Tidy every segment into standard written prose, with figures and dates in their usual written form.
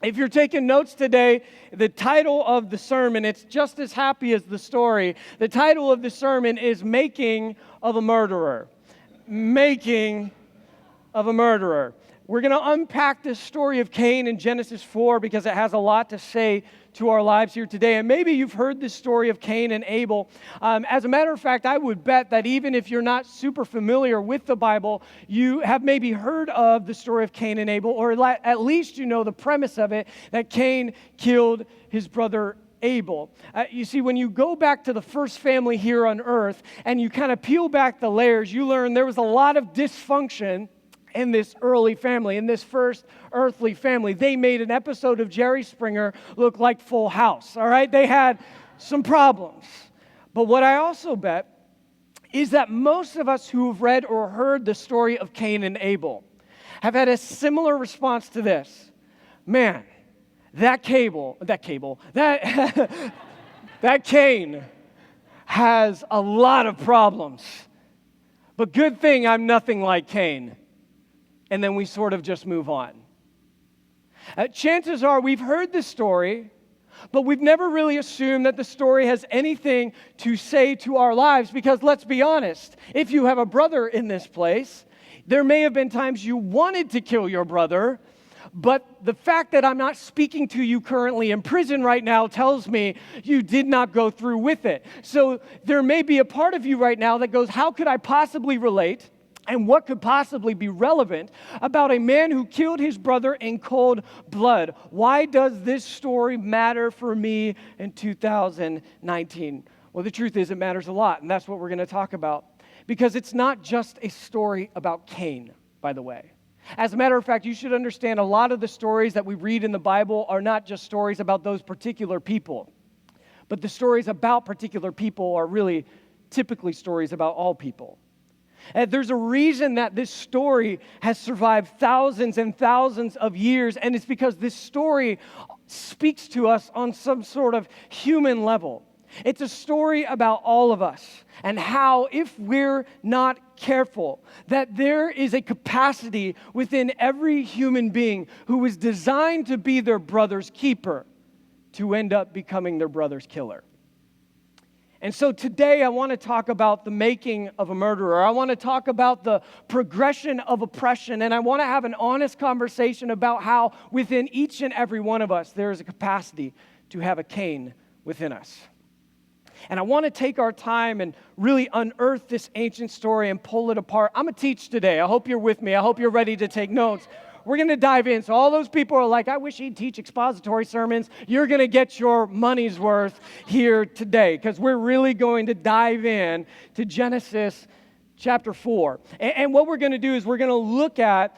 If you're taking notes today, the title of the sermon, it's just as happy as the story. The title of the sermon is Making of a Murderer. Making of a Murderer. We're going to unpack this story of Cain in Genesis 4 because it has a lot to say to our lives here today. And maybe you've heard this story of Cain and Abel. As a matter of fact, I would bet that even if you're not super familiar with the Bible, you have maybe heard of the story of Cain and Abel, or at least you know the premise of it, that Cain killed his brother Abel. You see, when you go back to the first family here on earth and you kind of peel back the layers, you learn there was a lot of dysfunction in this early family, in this first earthly family. They made an episode of Jerry Springer look like Full House, all right? They had some problems. But what I also bet is that most of us who have read or heard the story of Cain and Abel have had a similar response to this. Man, that Cain has a lot of problems. But good thing I'm nothing like Cain. And then we sort of just move on. Chances are we've heard this story, but we've never really assumed that the story has anything to say to our lives, because let's be honest, if you have a brother in this place, there may have been times you wanted to kill your brother, but the fact that I'm not speaking to you currently in prison right now tells me you did not go through with it. So there may be a part of you right now that goes, how could I possibly relate? And what could possibly be relevant about a man who killed his brother in cold blood? Why does this story matter for me in 2019? Well, the truth is it matters a lot, and that's what we're going to talk about. Because it's not just a story about Cain, by the way. As a matter of fact, you should understand a lot of the stories that we read in the Bible are not just stories about those particular people. But the stories about particular people are really typically stories about all people. And there's a reason that this story has survived thousands and thousands of years, and it's because this story speaks to us on some sort of human level. It's a story about all of us and how, if we're not careful, that there is a capacity within every human being who was designed to be their brother's keeper to end up becoming their brother's killer. And so today I want to talk about the making of a murderer. I want to talk about the progression of oppression, and I want to have an honest conversation about how within each and every one of us there is a capacity to have a Cain within us. And I want to take our time and really unearth this ancient story and pull it apart. I'm going to teach today. I hope you're with me. I hope you're ready to take notes. We're going to dive in. So all those people are like, I wish he'd teach expository sermons. You're going to get your money's worth here today, because we're really going to dive in to Genesis chapter 4. And what we're going to do is we're going to look at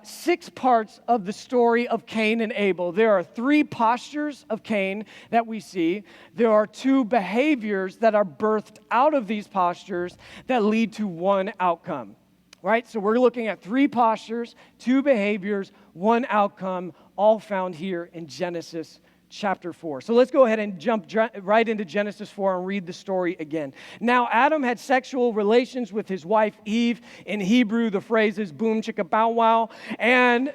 6 parts of the story of Cain and Abel. There are 3 postures of Cain that we see. There are 2 behaviors that are birthed out of these postures that lead to one outcome. Right? So we're looking at 3 postures, 2 behaviors, 1 outcome, all found here in Genesis chapter 4. So let's go ahead and jump right into Genesis 4 and read the story again. Now Adam had sexual relations with his wife Eve. In Hebrew, the phrase is boom chicka bow wow, and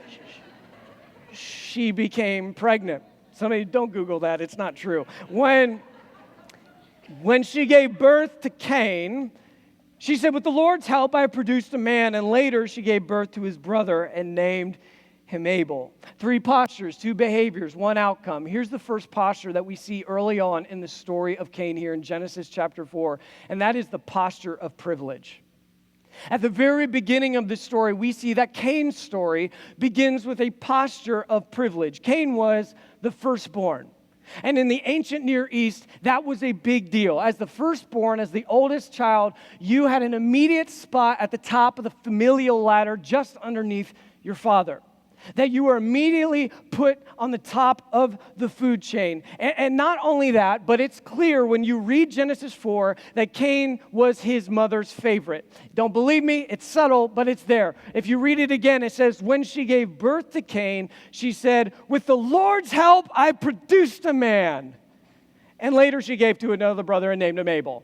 she became pregnant. Somebody don't Google that, it's not true. When she gave birth to Cain, she said, with the Lord's help, I produced a man. And later, she gave birth to his brother and named him Abel. 3 postures, 2 behaviors, 1 outcome. Here's the first posture that we see early on in the story of Cain here in Genesis chapter 4, and that is the posture of privilege. At the very beginning of this story, we see that Cain's story begins with a posture of privilege. Cain was the firstborn. And in the ancient Near East, that was a big deal. As the firstborn, as the oldest child, you had an immediate spot at the top of the familial ladder just underneath your father. That you were immediately put on the top of the food chain. And not only that, but it's clear when you read Genesis 4 that Cain was his mother's favorite. Don't believe me? It's subtle, but it's there. If you read it again, it says, when she gave birth to Cain, she said, with the Lord's help, I produced a man. And later she gave to another brother and named him Abel.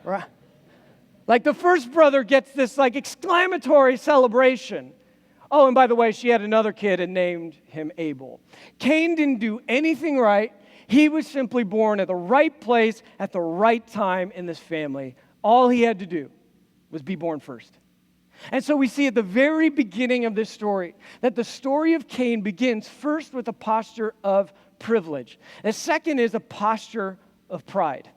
Right? Like the first brother gets this like exclamatory celebration. Oh, and by the way, she had another kid and named him Abel. Cain didn't do anything right. He was simply born at the right place at the right time in this family. All he had to do was be born first. And so we see at the very beginning of this story that the story of Cain begins first with a posture of privilege. The second is a posture of pride.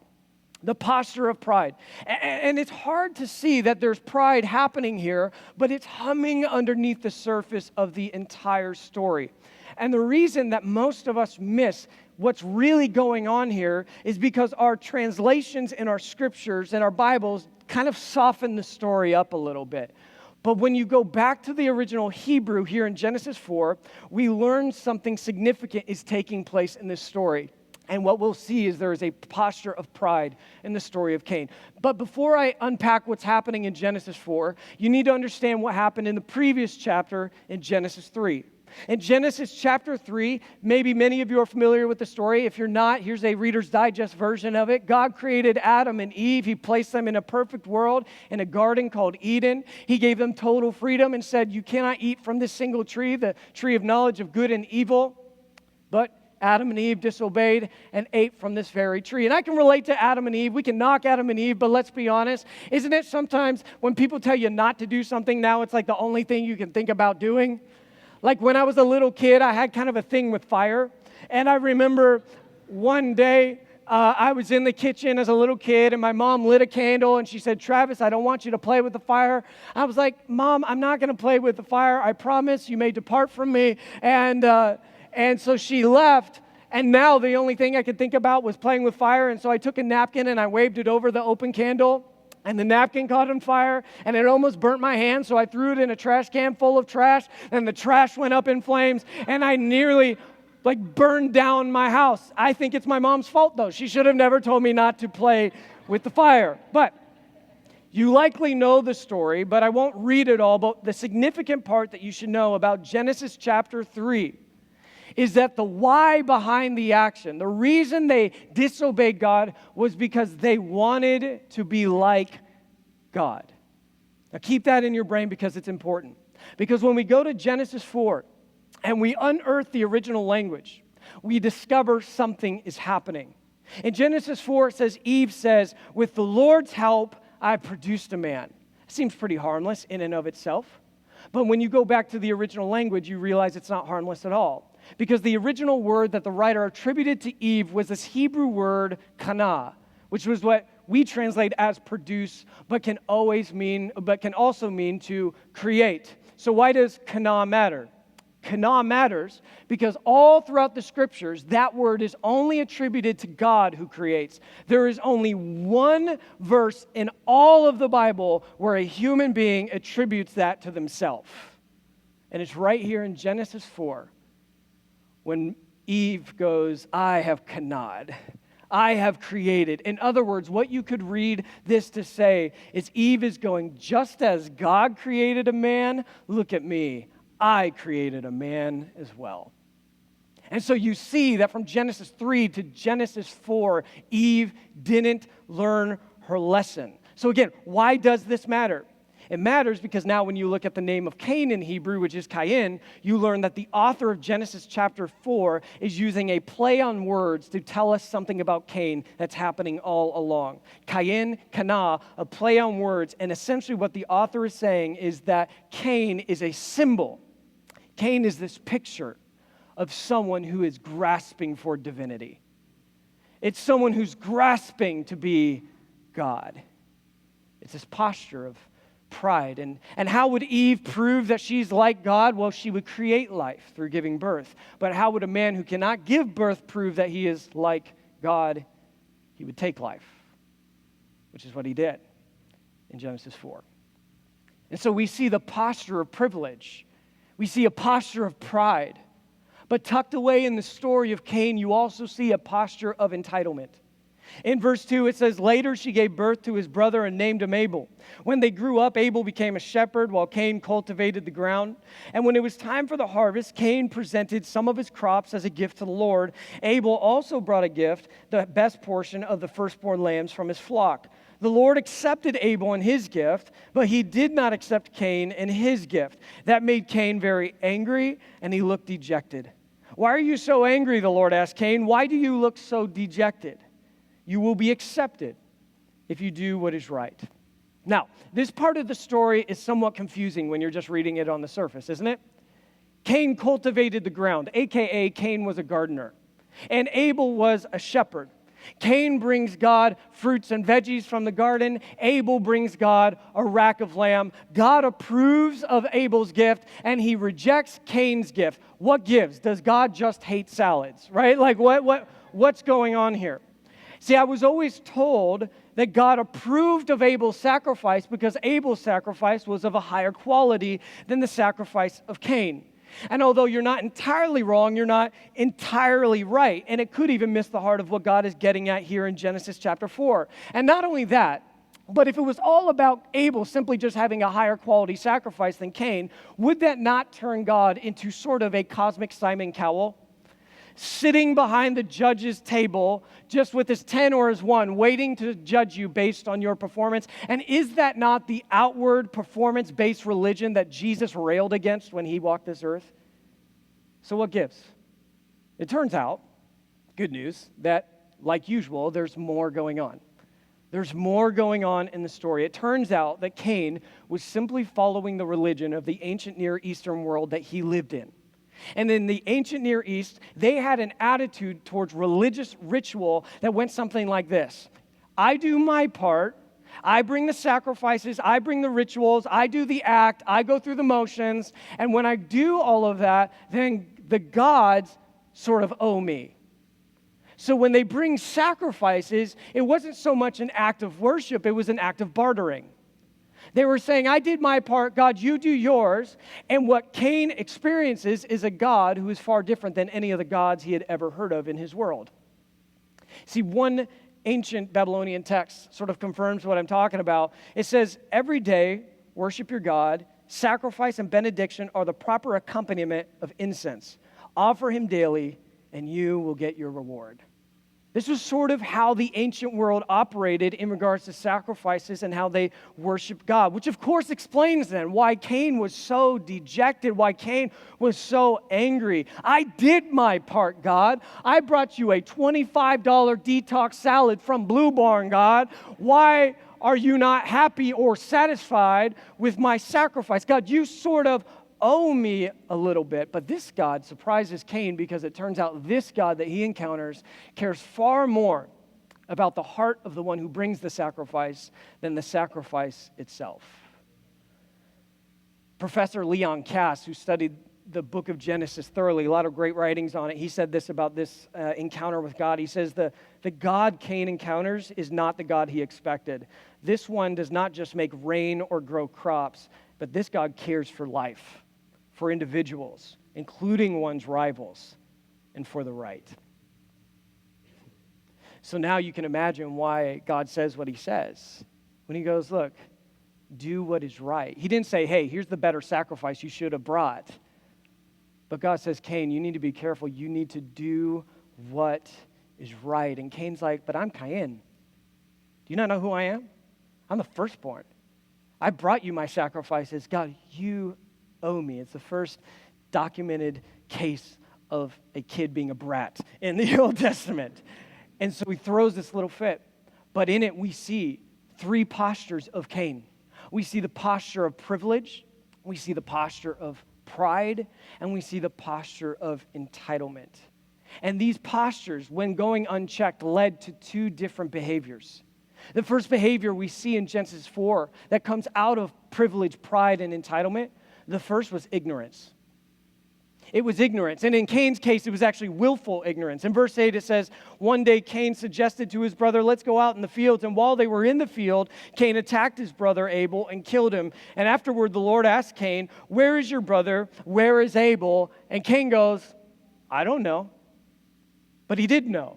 The posture of pride. And it's hard to see that there's pride happening here, but it's humming underneath the surface of the entire story. And the reason that most of us miss what's really going on here is because our translations in our scriptures and our Bibles kind of soften the story up a little bit. But when you go back to the original Hebrew here in Genesis 4, we learn something significant is taking place in this story. And what we'll see is there is a posture of pride in the story of Cain. But before I unpack what's happening in Genesis 4, you need to understand what happened in the previous chapter in Genesis 3. In Genesis chapter 3, maybe many of you are familiar with the story. If you're not, here's a Reader's Digest version of it. God created Adam and Eve. He placed them in a perfect world in a garden called Eden. He gave them total freedom and said, you cannot eat from this single tree, the tree of knowledge of good and evil. But Adam and Eve disobeyed and ate from this very tree. And I can relate to Adam and Eve. We can knock Adam and Eve, but let's be honest. Isn't it sometimes when people tell you not to do something, now it's like the only thing you can think about doing? Like when I was a little kid, I had kind of a thing with fire. And I remember one day I was in the kitchen as a little kid and my mom lit a candle and she said, Travis, I don't want you to play with the fire. I was like, Mom, I'm not going to play with the fire. I promise you may depart from me. And so she left. And now the only thing I could think about was playing with fire. And so I took a napkin and I waved it over the open candle. And the napkin caught on fire, and it almost burnt my hand, so I threw it in a trash can full of trash, and the trash went up in flames, and I nearly, burned down my house. I think it's my mom's fault, though. She should have never told me not to play with the fire. But you likely know the story, but I won't read it all, but the significant part that you should know about Genesis chapter 3 is that the why behind the action, the reason they disobeyed God was because they wanted to be like God. Now keep that in your brain because it's important. Because when we go to Genesis 4 and we unearth the original language, we discover something is happening. In Genesis 4 it says, Eve says, with the Lord's help, I produced a man. It seems pretty harmless in and of itself. But when you go back to the original language, you realize it's not harmless at all. Because the original word that the writer attributed to Eve was this Hebrew word, kana, which was what we translate as produce, but can also mean to create. So why does kana matter? Kana matters because all throughout the scriptures, that word is only attributed to God who creates. There is only one verse in all of the Bible where a human being attributes that to themselves. And it's right here in Genesis 4. When Eve goes, I have kanad, I have created. In other words, what you could read this to say is Eve is going, just as God created a man, look at me, I created a man as well. And so you see that from Genesis 3 to Genesis 4, Eve didn't learn her lesson. So again, why does this matter? It matters because now when you look at the name of Cain in Hebrew, which is Cain, you learn that the author of Genesis chapter 4 is using a play on words to tell us something about Cain that's happening all along. Cain, Kana, a play on words, and essentially what the author is saying is that Cain is a symbol. Cain is this picture of someone who is grasping for divinity. It's someone who's grasping to be God. It's this posture of pride. And how would Eve prove that she's like God? Well, she would create life through giving birth. But how would a man who cannot give birth prove that he is like God? He would take life, which is what he did in Genesis 4. And so we see the posture of privilege. We see a posture of pride. But tucked away in the story of Cain, you also see a posture of entitlement. In verse 2, it says, later she gave birth to his brother and named him Abel. When they grew up, Abel became a shepherd while Cain cultivated the ground. And when it was time for the harvest, Cain presented some of his crops as a gift to the Lord. Abel also brought a gift, the best portion of the firstborn lambs from his flock. The Lord accepted Abel and his gift, but he did not accept Cain and his gift. That made Cain very angry, and he looked dejected. Why are you so angry, the Lord asked Cain. Why do you look so dejected? You will be accepted if you do what is right. Now, this part of the story is somewhat confusing when you're just reading it on the surface, isn't it? Cain cultivated the ground, a.k.a. Cain was a gardener, and Abel was a shepherd. Cain brings God fruits and veggies from the garden. Abel brings God a rack of lamb. God approves of Abel's gift, and he rejects Cain's gift. What gives? Does God just hate salads, right? Like, what's going on here? See, I was always told that God approved of Abel's sacrifice because Abel's sacrifice was of a higher quality than the sacrifice of Cain. And although you're not entirely wrong, you're not entirely right. And it could even miss the heart of what God is getting at here in Genesis chapter 4. And not only that, but if it was all about Abel simply just having a higher quality sacrifice than Cain, would that not turn God into sort of a cosmic Simon Cowell? Sitting behind the judge's table, just with his 10 or his 1, waiting to judge you based on your performance. And is that not the outward performance-based religion that Jesus railed against when he walked this earth? So what gives? It turns out, good news, that like usual, there's more going on. There's more going on in the story. It turns out that Cain was simply following the religion of the ancient Near Eastern world that he lived in. And in the ancient Near East, they had an attitude towards religious ritual that went something like this. I do my part. I bring the sacrifices. I bring the rituals. I do the act. I go through the motions. And when I do all of that, then the gods sort of owe me. So when they bring sacrifices, it wasn't so much an act of worship. It was an act of bartering. They were saying, I did my part, God, you do yours. And what Cain experiences is a God who is far different than any of the gods he had ever heard of in his world. See, one ancient Babylonian text sort of confirms what I'm talking about. It says, every day, worship your God. Sacrifice and benediction are the proper accompaniment of incense. Offer him daily, and you will get your reward. This was sort of how the ancient world operated in regards to sacrifices and how they worshiped God, which of course explains then why Cain was so dejected, why Cain was so angry. I did my part, God. I brought you a $25 detox salad from Blue Barn, God. Why are you not happy or satisfied with my sacrifice? God, you sort of owe me a little bit. But this God surprises Cain because it turns out this God that he encounters cares far more about the heart of the one who brings the sacrifice than the sacrifice itself. Professor Leon Cass, who studied the book of Genesis thoroughly, a lot of great writings on it, he said this about this encounter with God. He says, the God Cain encounters is not the God he expected. This one does not just make rain or grow crops, but this God cares for life, for individuals, including one's rivals, and for the right. So now you can imagine why God says what he says. When he goes, look, do what is right. He didn't say, hey, here's the better sacrifice you should have brought. But God says, Cain, you need to be careful. You need to do what is right. And Cain's like, but I'm Cain. Do you not know who I am? I'm the firstborn. I brought you my sacrifices. God, you owe me. It's the first documented case of a kid being a brat in the Old Testament. And so he throws this little fit. But in it, we see 3 postures of Cain. We see the posture of privilege. We see the posture of pride. And we see the posture of entitlement. And these postures, when going unchecked, led to 2 different behaviors. The first behavior we see in Genesis 4 that comes out of privilege, pride, and entitlement, the first was ignorance. It was ignorance. And in Cain's case, it was actually willful ignorance. In verse 8, it says, one day Cain suggested to his brother, let's go out in the fields. And while they were in the field, Cain attacked his brother Abel and killed him. And afterward, the Lord asked Cain, where is your brother? Where is Abel? And Cain goes, I don't know. But he did know.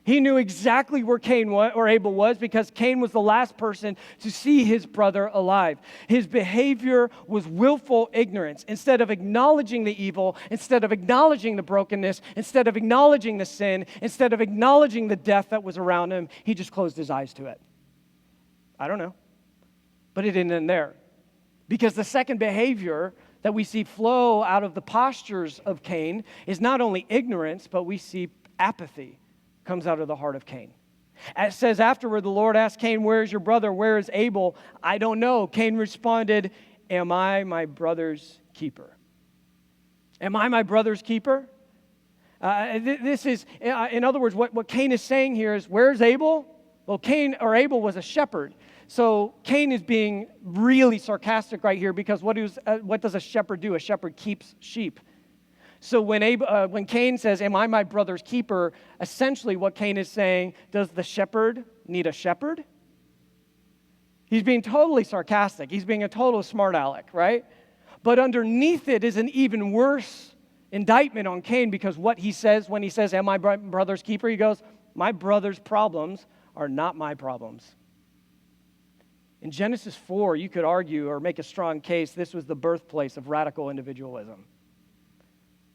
He knew exactly where Abel was because Cain was the last person to see his brother alive. His behavior was willful ignorance. Instead of acknowledging the evil, instead of acknowledging the brokenness, instead of acknowledging the sin, instead of acknowledging the death that was around him, he just closed his eyes to it. I don't know. But it didn't end there. Because the second behavior that we see flow out of the postures of Cain is not only ignorance, but we see apathy comes out of the heart of Cain. It says afterward, the Lord asked Cain, "Where is your brother? Where is Abel?" "I don't know." Cain responded, "Am I my brother's keeper?" Am I my brother's keeper? This is, in other words, what Cain is saying here is, where's Abel? Well, Abel was a shepherd. So Cain is being really sarcastic right here because what does a shepherd do? A shepherd keeps sheep. So when Cain says, "Am I my brother's keeper?" essentially what Cain is saying, does the shepherd need a shepherd? He's being totally sarcastic. He's being a total smart aleck, right? But underneath it is an even worse indictment on Cain because what he says when he says, "Am I my brother's keeper?" he goes, "My brother's problems are not my problems." In Genesis 4, you could argue or make a strong case this was the birthplace of radical individualism.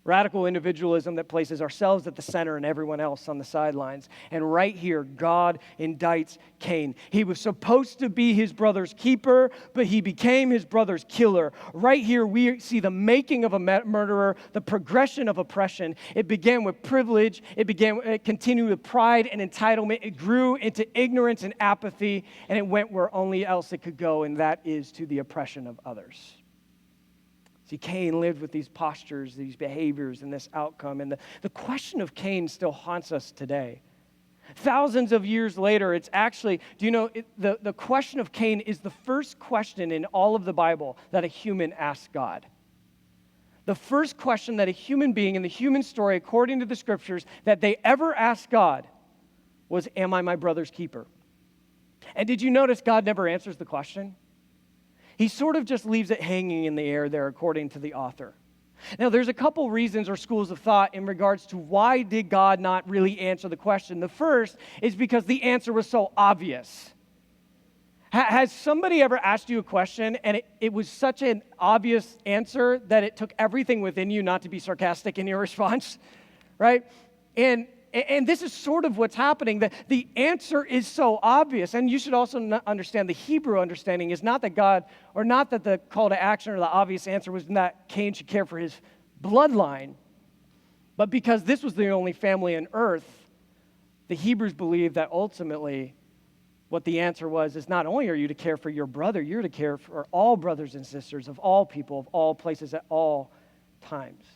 Radical individualism that places ourselves at the center and everyone else on the sidelines. And right here, God indicts Cain. He was supposed to be his brother's keeper, but he became his brother's killer. Right here, we see the making of a murderer, the progression of oppression. It began with privilege. It continued with pride and entitlement. It grew into ignorance and apathy, and it went where only else it could go, and that is to the oppression of others. See, Cain lived with these postures, these behaviors, and this outcome. And the question of Cain still haunts us today. Thousands of years later, it's actually, the question of Cain is the first question in all of the Bible that a human asks God. The first question that a human being in the human story, according to the scriptures, that they ever asked God was, "Am I my brother's keeper?" And did you notice God never answers the question? He sort of just leaves it hanging in the air there, according to the author. Now, there's a couple reasons or schools of thought in regards to why did God not really answer the question. The first is because the answer was so obvious. Has somebody ever asked you a question and it was such an obvious answer that it took everything within you not to be sarcastic in your response, right? And this is sort of what's happening. The answer is so obvious. And you should also understand the Hebrew understanding is not that God, or not that the call to action or the obvious answer was that Cain should care for his bloodline, but because this was the only family on earth, the Hebrews believed that ultimately what the answer was is not only are you to care for your brother, you're to care for all brothers and sisters of all people, of all places, at all times.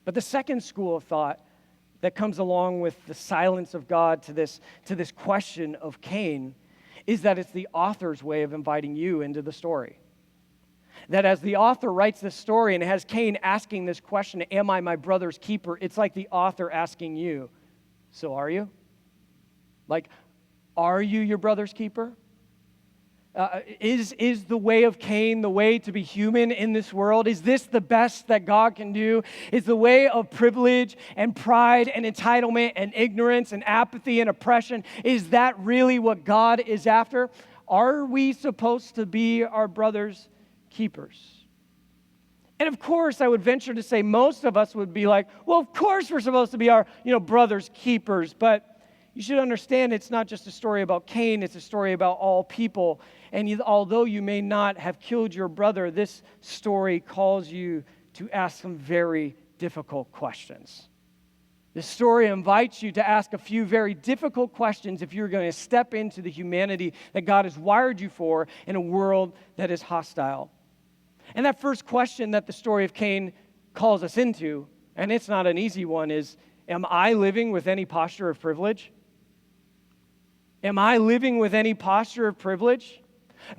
But the second school of thought that comes along with the silence of God to this question of Cain is that it's the author's way of inviting you into the story. That as the author writes this story and has Cain asking this question, "Am I my brother's keeper?" it's like the author asking you, "So are you?" Like, are you your brother's keeper? Is the way of Cain the way to be human in this world? Is this the best that God can do? Is the way of privilege and pride and entitlement and ignorance and apathy and oppression, is that really what God is after? Are we supposed to be our brother's keepers? And of course, I would venture to say most of us would be like, well, of course we're supposed to be our brother's keepers, but you should understand it's not just a story about Cain, it's a story about all people. And although you may not have killed your brother, this story calls you to ask some very difficult questions. This story invites you to ask a few very difficult questions if you're going to step into the humanity that God has wired you for in a world that is hostile. And that first question that the story of Cain calls us into, and it's not an easy one, is, am I living with any posture of privilege? Am I living with any posture of privilege?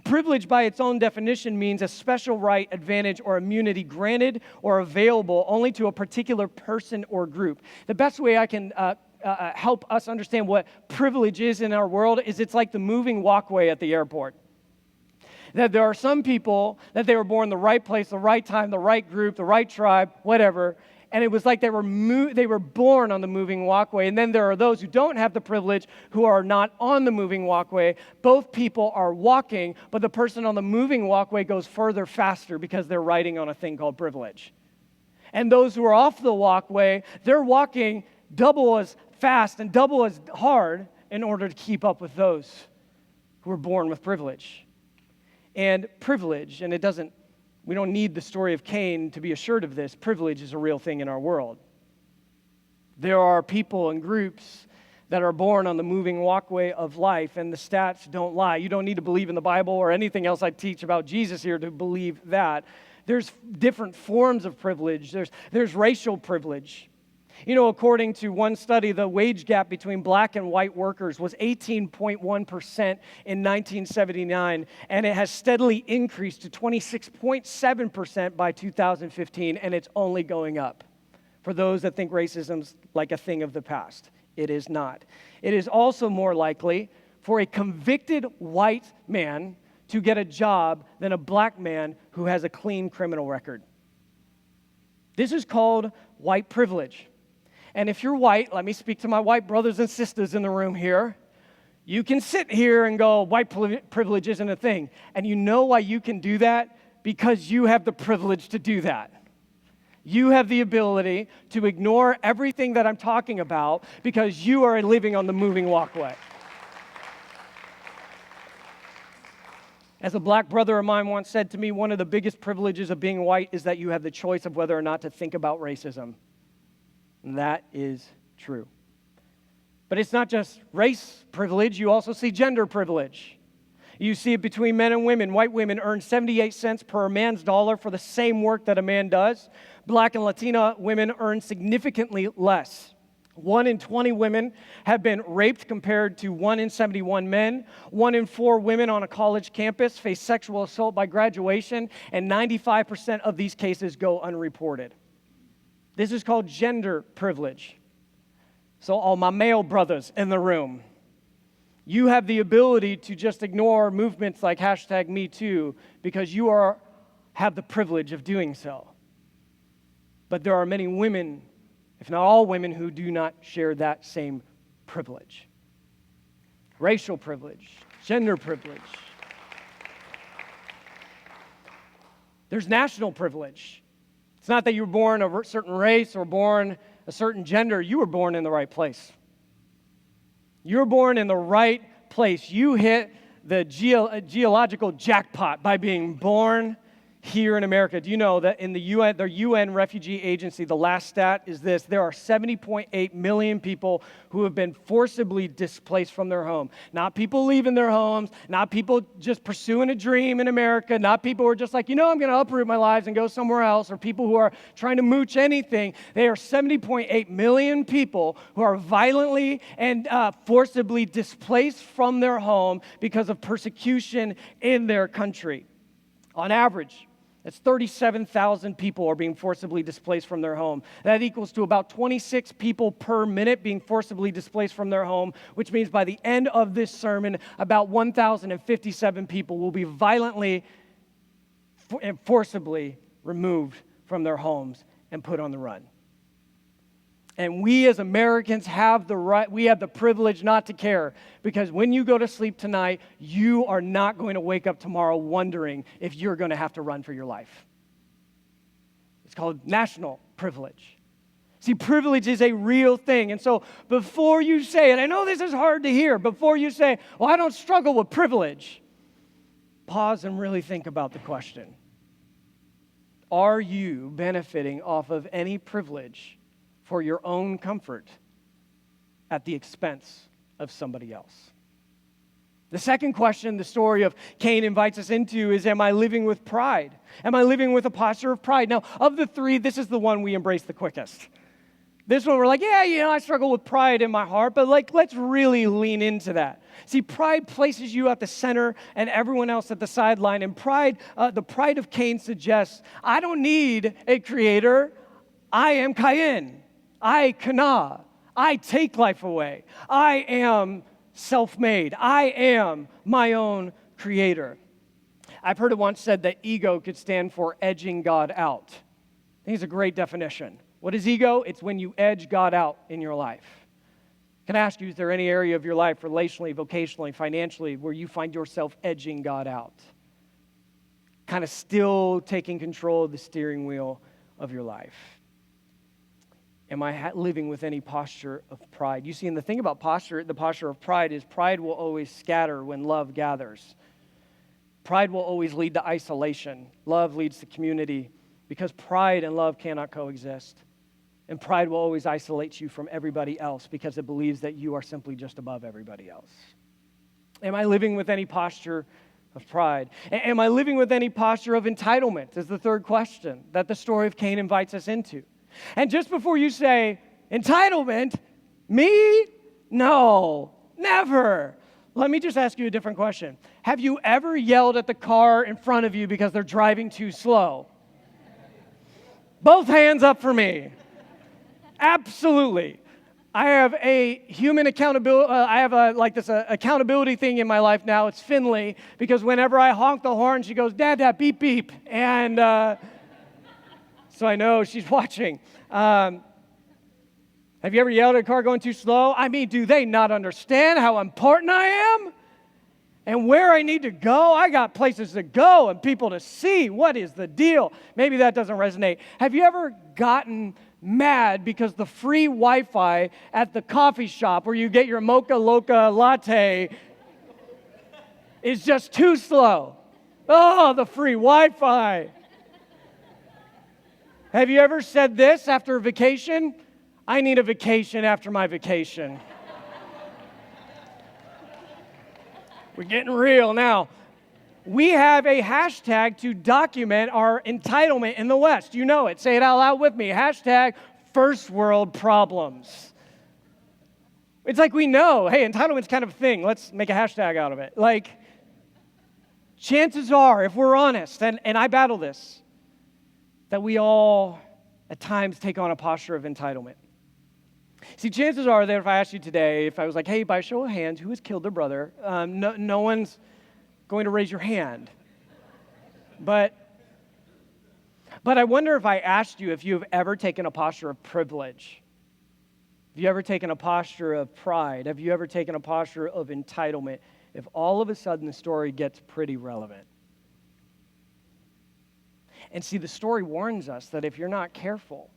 Privilege, by its own definition, means a special right, advantage, or immunity granted or available only to a particular person or group. The best way I can help us understand what privilege is in our world is it's like the moving walkway at the airport. That there are some people that they were born in the right place, the right time, the right group, the right tribe, whatever, and it was like they were born on the moving walkway. And then there are those who don't have the privilege, who are not on the moving walkway. Both people are walking, but the person on the moving walkway goes further faster because they're riding on a thing called privilege. And those who are off the walkway, they're walking double as fast and double as hard in order to keep up with those who are born with privilege. And privilege, and we don't need the story of Cain to be assured of this, privilege is a real thing in our world. There are people and groups that are born on the moving walkway of life, and the stats don't lie. You don't need to believe in the Bible or anything else I teach about Jesus here to believe that. There's different forms of privilege. There's racial privilege. You know, according to one study, the wage gap between black and white workers was 18.1% in 1979, and it has steadily increased to 26.7% by 2015, and it's only going up. For those that think racism's like a thing of the past, it is not. It is also more likely for a convicted white man to get a job than a black man who has a clean criminal record. This is called white privilege. And if you're white, let me speak to my white brothers and sisters in the room here. You can sit here and go, white privilege isn't a thing. And you know why you can do that? Because you have the privilege to do that. You have the ability to ignore everything that I'm talking about because you are living on the moving walkway. As a black brother of mine once said to me, one of the biggest privileges of being white is that you have the choice of whether or not to think about racism. And that is true. But it's not just race privilege, you also see gender privilege. You see it between men and women. White women earn 78 cents per man's dollar for the same work that a man does. Black and Latina women earn significantly less. 1 in 20 women have been raped compared to 1 in 71 men. 1 in 4 women on a college campus face sexual assault by graduation, and 95% of these cases go unreported. This is called gender privilege. So all my male brothers in the room, you have the ability to just ignore movements like #MeToo because you have the privilege of doing so. But there are many women, if not all women, who do not share that same privilege. Racial privilege, gender privilege. There's national privilege. It's not that you were born a certain race or born a certain gender. You were born in the right place. You were born in the right place. You hit the geological jackpot by being born here in America. Do you know that in the UN Refugee Agency, the last stat is this: there are 70.8 million people who have been forcibly displaced from their home. Not people leaving their homes, not people just pursuing a dream in America, not people who are just like, I'm going to uproot my lives and go somewhere else, or people who are trying to mooch anything. They are 70.8 million people who are violently and forcibly displaced from their home because of persecution in their country. On average, that's 37,000 people are being forcibly displaced from their home. That equals to about 26 people per minute being forcibly displaced from their home, which means by the end of this sermon, about 1,057 people will be violently and forcibly removed from their homes and put on the run. And we as Americans have the right, we have the privilege not to care, because when you go to sleep tonight, you are not going to wake up tomorrow wondering if you're going to have to run for your life. It's called national privilege. See, privilege is a real thing. And so before you say it, I know this is hard to hear, before you say, well, I don't struggle with privilege, pause and really think about the question. Are you benefiting off of any privilege for your own comfort at the expense of somebody else? The second question the story of Cain invites us into is, am I living with pride? Am I living with a posture of pride? Now, of the three, this is the one we embrace the quickest. This one we're like, I struggle with pride in my heart, but let's really lean into that. See, pride places you at the center and everyone else at the sideline, and pride, the pride of Cain suggests, I don't need a creator, I am Cain. I Kana. I take life away. I am self-made. I am my own creator. I've heard it once said that ego could stand for edging God out. I think it's a great definition. What is ego? It's when you edge God out in your life. Can I ask you, is there any area of your life, relationally, vocationally, financially, where you find yourself edging God out? Kind of still taking control of the steering wheel of your life. Am I living with any posture of pride? You see, and the thing about posture, the posture of pride is pride will always scatter when love gathers. Pride will always lead to isolation. Love leads to community because pride and love cannot coexist. And pride will always isolate you from everybody else because it believes that you are simply just above everybody else. Am I living with any posture of pride? Am I living with any posture of entitlement is the third question that the story of Cain invites us into. And just before you say, entitlement, me? No, never. Let me just ask you a different question. Have you ever yelled at the car in front of you because they're driving too slow? Both hands up for me. Absolutely. I have a human accountability, accountability thing in my life now. It's Finley, because whenever I honk the horn, she goes, Dad, Dad, beep, beep. And so I know she's watching. Have you ever yelled at a car going too slow? I mean, do they not understand how important I am? And where I need to go? I got places to go and people to see. What is the deal? Maybe that doesn't resonate. Have you ever gotten mad because the free Wi-Fi at the coffee shop where you get your Mocha Loca latte is just too slow? Oh, the free Wi-Fi. Have you ever said this after a vacation? I need a vacation after my vacation. We're getting real now. We have a hashtag to document our entitlement in the West. You know it. Say it out loud with me. Hashtag first world problems. It's like we know, hey, entitlement's kind of a thing. Let's make a hashtag out of it. Like, chances are, if we're honest, and I battle this, that we all at times take on a posture of entitlement. See, chances are that if I asked you today, if I was like, hey, by show of hands, who has killed their brother? No one's going to raise your hand. But I wonder if I asked you if you have ever taken a posture of privilege. Have you ever taken a posture of pride? Have you ever taken a posture of entitlement? If all of a sudden the story gets pretty relevant. And see, the story warns us that if you're not careful,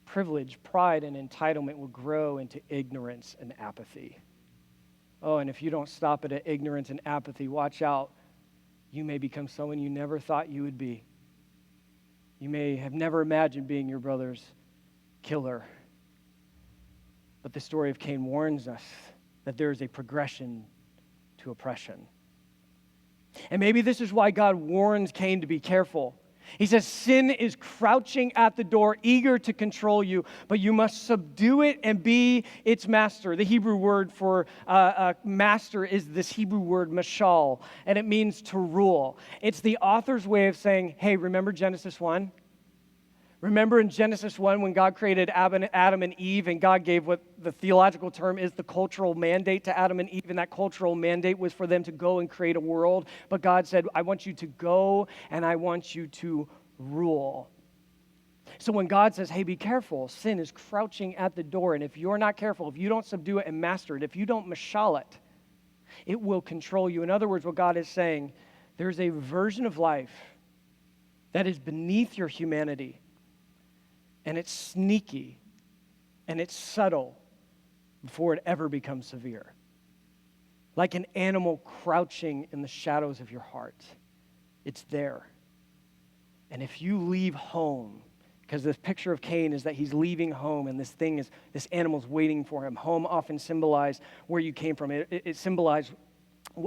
privilege, pride, and entitlement will grow into ignorance and apathy. Oh, and if you don't stop it at ignorance and apathy, watch out. You may become someone you never thought you would be. You may have never imagined being your brother's killer. But the story of Cain warns us that there is a progression to oppression. And maybe this is why God warns Cain to be careful. He says, sin is crouching at the door, eager to control you, but you must subdue it and be its master. The Hebrew word for master is this Hebrew word mashal, and it means to rule. It's the author's way of saying, hey, remember Genesis 1? Remember in Genesis 1 when God created Adam and Eve, and God gave what the theological term is the cultural mandate to Adam and Eve, and that cultural mandate was for them to go and create a world. But God said, I want you to go and I want you to rule. So when God says, hey, be careful, sin is crouching at the door, and if you're not careful, if you don't subdue it and master it, if you don't mashal it, it will control you. In other words, what God is saying, there's a version of life that is beneath your humanity. And it's sneaky, and it's subtle before it ever becomes severe. Like an animal crouching in the shadows of your heart. It's there. And if you leave home, because this picture of Cain is that he's leaving home, and this animal's waiting for him. Home often symbolized where you came from. It symbolized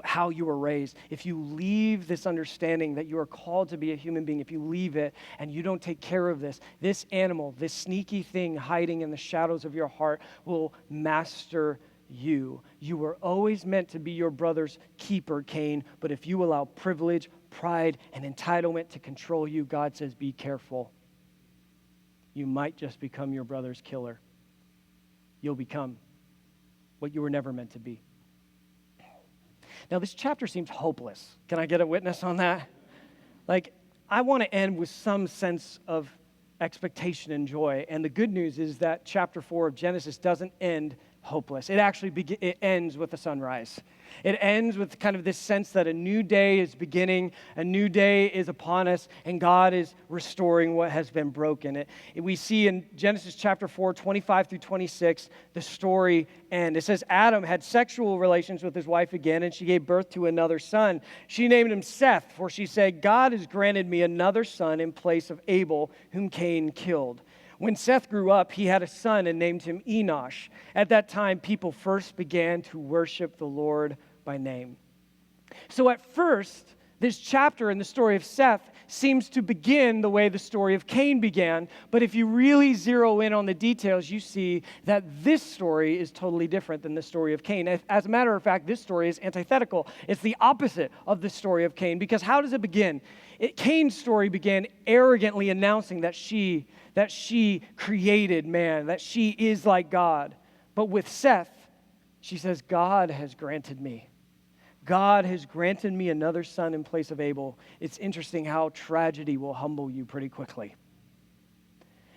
how you were raised. If you leave this understanding that you are called to be a human being, if you leave it and you don't take care of this animal, this sneaky thing hiding in the shadows of your heart will master you. You were always meant to be your brother's keeper, Cain, but if you allow privilege, pride, and entitlement to control you, God says, be careful. You might just become your brother's killer. You'll become what you were never meant to be. Now, this chapter seems hopeless. Can I get a witness on that? Like, I want to end with some sense of expectation and joy. And the good news is that chapter 4 of Genesis doesn't end hopeless. It actually it ends with a sunrise. It ends with kind of this sense that a new day is beginning, a new day is upon us, and God is restoring what has been broken. We see in Genesis chapter 4, 25 through 26, the story end. It says, Adam had sexual relations with his wife again, and she gave birth to another son. She named him Seth, for she said, God has granted me another son in place of Abel, whom Cain killed. When Seth grew up, he had a son and named him Enosh. At that time, people first began to worship the Lord by name. So at first, this chapter in the story of Seth seems to begin the way the story of Cain began. But if you really zero in on the details, you see that this story is totally different than the story of Cain. As a matter of fact, this story is antithetical. It's the opposite of the story of Cain. Because how does it begin? Cain's story began arrogantly announcing that she created man, that she is like God. But with Seth, she says, God has granted me. God has granted me another son in place of Abel. It's interesting how tragedy will humble you pretty quickly.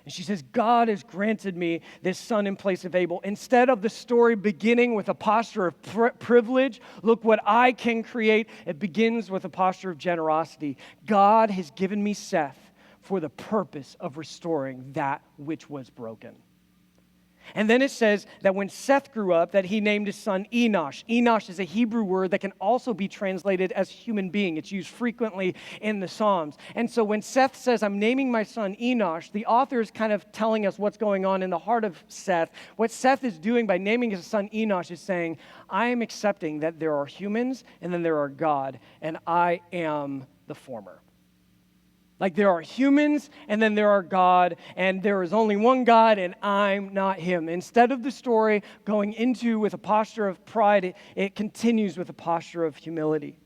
And she says, God has granted me this son in place of Abel. Instead of the story beginning with a posture of privilege, look what I can create, it begins with a posture of generosity. God has given me Seth for the purpose of restoring that which was broken. And then it says that when Seth grew up, that he named his son Enosh. Enosh is a Hebrew word that can also be translated as human being. It's used frequently in the Psalms. And so when Seth says, I'm naming my son Enosh, the author is kind of telling us what's going on in the heart of Seth. What Seth is doing by naming his son Enosh is saying, I am accepting that there are humans and then there are God, and I am the former. Like there are humans and then there are God, and there is only one God and I'm not him. Instead of the story going into with a posture of pride, it continues with a posture of humility.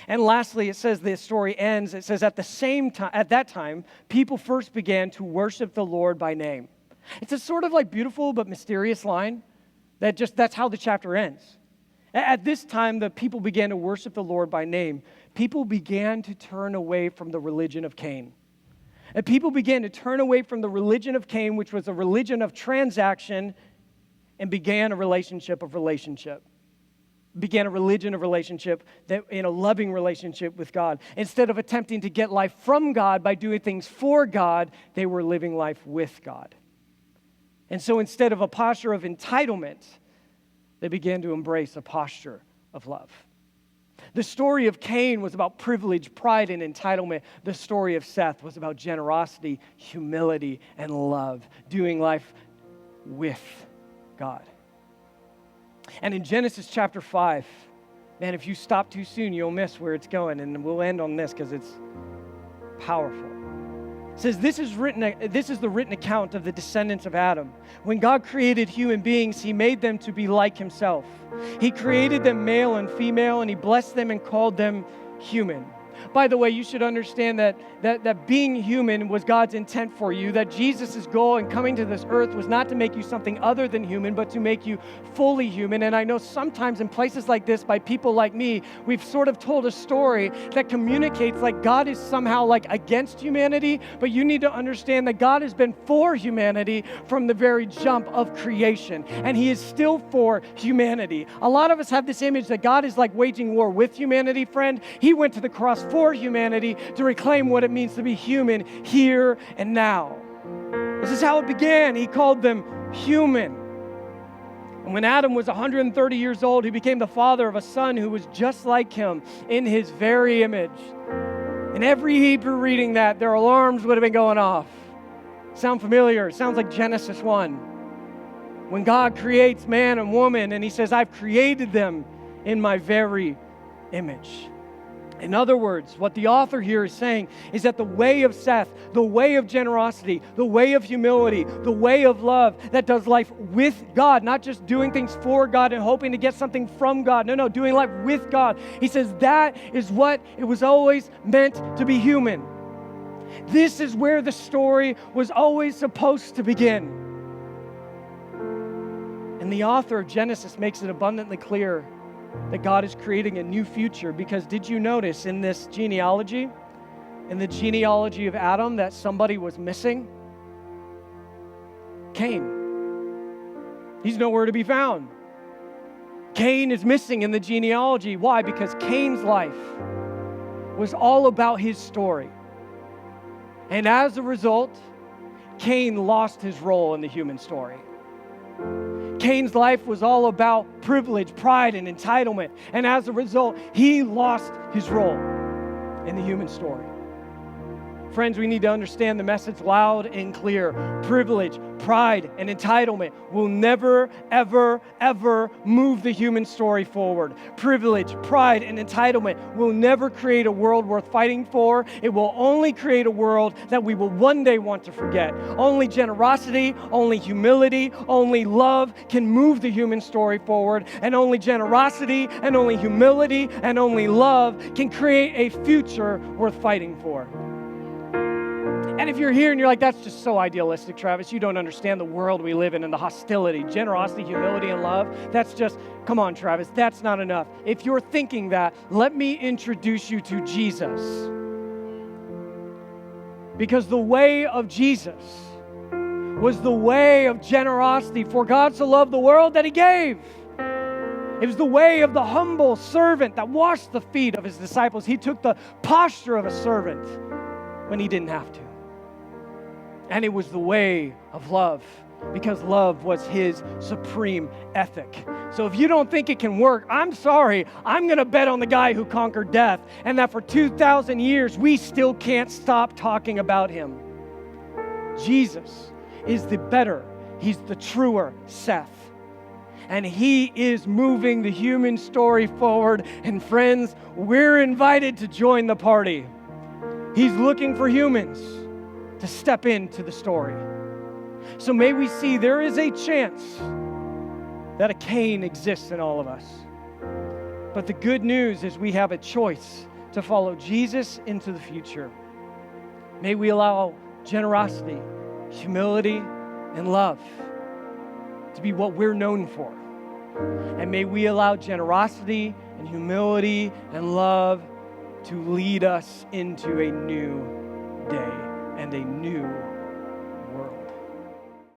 And lastly, it says the story ends. It says at that time, people first began to worship the Lord by name. It's a sort of like beautiful but mysterious line that's how the chapter ends. At this time, the people began to worship the Lord by name. People began to turn away from the religion of Cain. And people began to turn away from the religion of Cain, which was a religion of transaction, and began a relationship of relationship. Began a religion of relationship, that in a loving relationship with God. Instead of attempting to get life from God by doing things for God, they were living life with God. And so instead of a posture of entitlement, they began to embrace a posture of love. The story of Cain was about privilege, pride, and entitlement. The story of Seth was about generosity, humility, and love, doing life with God. And in Genesis chapter 5, man, if you stop too soon, you'll miss where it's going. And we'll end on this because it's powerful. It says, this is the written account of the descendants of Adam. When God created human beings, he made them to be like himself. He created them male and female, and he blessed them and called them human. By the way, you should understand that being human was God's intent for you, that Jesus' goal in coming to this earth was not to make you something other than human, but to make you fully human. And I know sometimes in places like this, by people like me, we've sort of told a story that communicates like God is somehow like against humanity, but you need to understand that God has been for humanity from the very jump of creation, and he is still for humanity. A lot of us have this image that God is like waging war with humanity, friend. He went to the cross for humanity to reclaim what it means to be human here and now. This is how it began. He called them human. And when Adam was 130 years old, he became the father of a son who was just like him in his very image. In every Hebrew reading that, their alarms would have been going off. Sound familiar? It sounds like Genesis 1. When God creates man and woman, and he says, I've created them in my very image. In other words, what the author here is saying is that the way of Seth, the way of generosity, the way of humility, the way of love that does life with God, not just doing things for God and hoping to get something from God. No, doing life with God. He says that is what it was always meant to be human. This is where the story was always supposed to begin. And the author of Genesis makes it abundantly clear that God is creating a new future, because did you notice in this genealogy, in the genealogy of Adam, that somebody was missing? Cain. He's nowhere to be found. Cain is missing in the genealogy. Why? Because Cain's life was all about his story. And as a result, Cain lost his role in the human story. Cain's life was all about privilege, pride, and entitlement. And as a result, he lost his role in the human story. Friends, we need to understand the message loud and clear. Privilege, pride, and entitlement will never, ever, ever move the human story forward. Privilege, pride, and entitlement will never create a world worth fighting for. It will only create a world that we will one day want to forget. Only generosity, only humility, only love can move the human story forward. And only generosity, and only humility, and only love can create a future worth fighting for. And if you're here and you're like, that's just so idealistic, Travis, you don't understand the world we live in and the hostility, generosity, humility, and love, that's just, come on, Travis, that's not enough. If you're thinking that, let me introduce you to Jesus. Because the way of Jesus was the way of generosity. For God so loved the world that he gave. It was the way of the humble servant that washed the feet of his disciples. He took the posture of a servant when he didn't have to. And it was the way of love, because love was his supreme ethic. So if you don't think it can work, I'm sorry. I'm going to bet on the guy who conquered death, and that for 2,000 years, we still can't stop talking about him. Jesus is the better, he's the truer Seth. And he is moving the human story forward. And friends, we're invited to join the party. He's looking for humans to step into the story. So may we see there is a chance that a Cain exists in all of us. But the good news is we have a choice to follow Jesus into the future. May we allow generosity, humility, and love to be what we're known for. And may we allow generosity and humility and love to lead us into a new day and a new